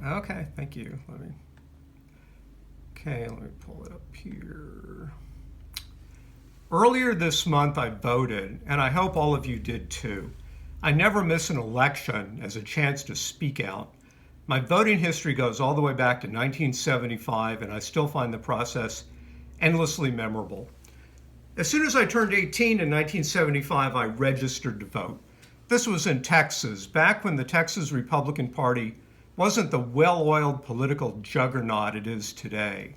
Okay, thank you. Let me pull it up here. Earlier this month, I voted, and I hope all of you did too. I never miss an election as a chance to speak out. My voting history goes all the way back to 1975, and I still find the process endlessly memorable. As soon as I turned 18 in 1975, I registered to vote. This was in Texas, back when the Texas Republican Party wasn't the well-oiled political juggernaut it is today.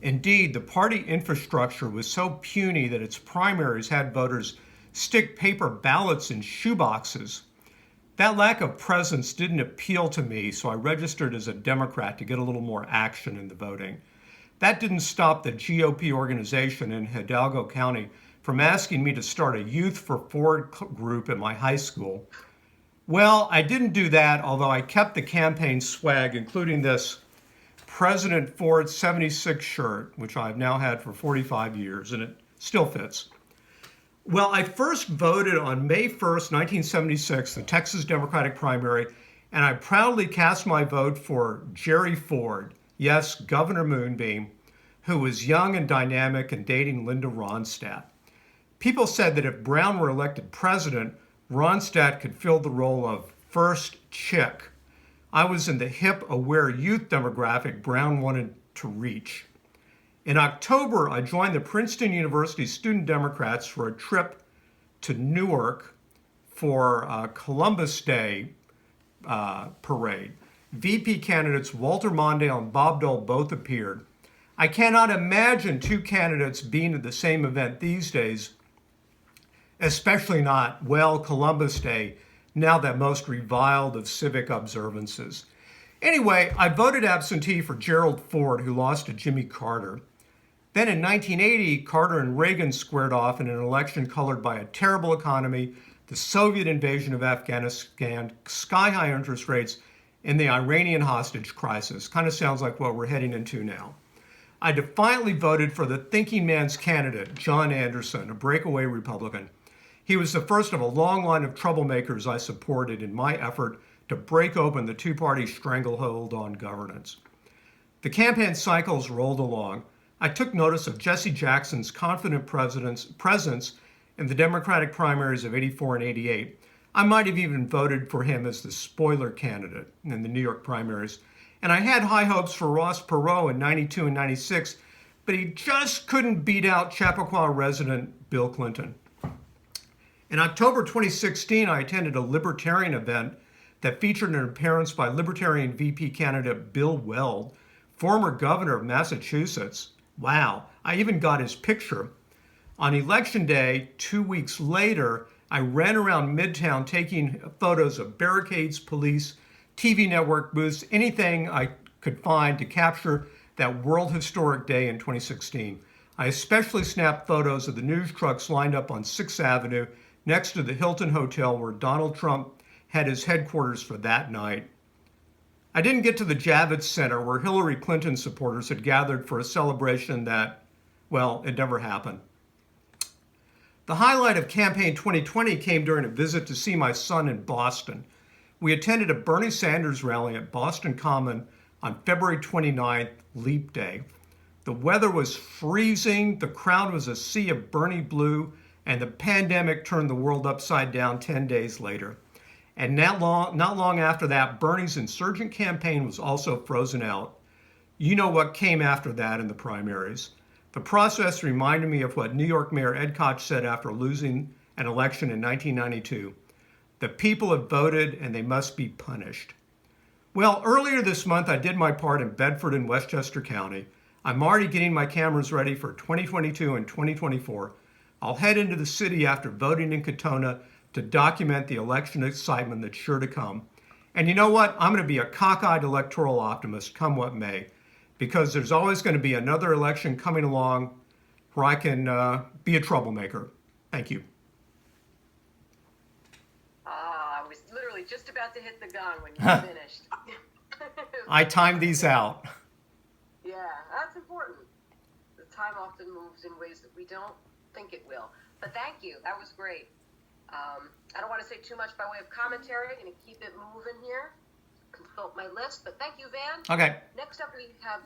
Indeed, the party infrastructure was so puny that its primaries had voters stick paper ballots in shoeboxes. That lack of presence didn't appeal to me, so I registered as a Democrat to get a little more action in the voting. That didn't stop the GOP organization in Hidalgo County from asking me to start a Youth for Ford group at my high school. Well, I didn't do that, although I kept the campaign swag, including this President Ford 76 shirt, which I've now had for 45 years, and it still fits. Well, I first voted on May 1st, 1976, the Texas Democratic primary, and I proudly cast my vote for Jerry Ford, yes, Governor Moonbeam, who was young and dynamic and dating Linda Ronstadt. People said that if Brown were elected president, Ronstadt could fill the role of first chick. I was in the hip, aware youth demographic Brown wanted to reach. In October, I joined the Princeton University Student Democrats for a trip to Newark for Columbus Day parade. VP candidates Walter Mondale and Bob Dole both appeared. I cannot imagine two candidates being at the same event these days, especially not, well, Columbus Day, now that most reviled of civic observances. Anyway, I voted absentee for Gerald Ford, who lost to Jimmy Carter. Then in 1980, Carter and Reagan squared off in an election colored by a terrible economy, the Soviet invasion of Afghanistan, sky-high interest rates, and the Iranian hostage crisis. Kind of sounds like what we're heading into now. I defiantly voted for the thinking man's candidate, John Anderson, a breakaway Republican. He was the first of a long line of troublemakers I supported in my effort to break open the two-party stranglehold on governance. The campaign cycles rolled along. I took notice of Jesse Jackson's confident presence in the Democratic primaries of '84 and '88. I might have even voted for him as the spoiler candidate in the New York primaries. And I had high hopes for Ross Perot in '92 and '96, but he just couldn't beat out Chappaqua resident Bill Clinton. In October 2016, I attended a libertarian event that featured an appearance by Libertarian VP candidate Bill Weld, former governor of Massachusetts. Wow, I even got his picture. On election day, 2 weeks later, I ran around Midtown taking photos of barricades, police, TV network booths, anything I could find to capture that world historic day in 2016. I especially snapped photos of the news trucks lined up on 6th Avenue next to the Hilton Hotel where Donald Trump had his headquarters for that night. I didn't get to the Javits Center where Hillary Clinton supporters had gathered for a celebration that, well, it never happened. The highlight of campaign 2020 came during a visit to see my son in Boston. We attended a Bernie Sanders rally at Boston Common on February 29th, Leap Day. The weather was freezing, the crowd was a sea of Bernie blue, and the pandemic turned the world upside down 10 days later. And not long after that, Bernie's insurgent campaign was also frozen out. You know what came after that in the primaries. The process reminded me of what New York Mayor Ed Koch said after losing an election in 1992. The people have voted and they must be punished. Well, earlier this month, I did my part in Bedford and Westchester County. I'm already getting my cameras ready for 2022 and 2024. I'll head into the city after voting in Katona to document the election excitement that's sure to come. And you know what? I'm going to be a cockeyed electoral optimist, come what may, because there's always going to be another election coming along where I can be a troublemaker. Thank you. I was literally just about to hit the gun when you finished. I timed these out. Yeah, that's important. The time often moves in ways that we don't think it will. But thank you. That was great. I don't want to say too much by way of commentary. I'm going to keep it moving here. my list, but thank you, Van. Okay. Next up, we have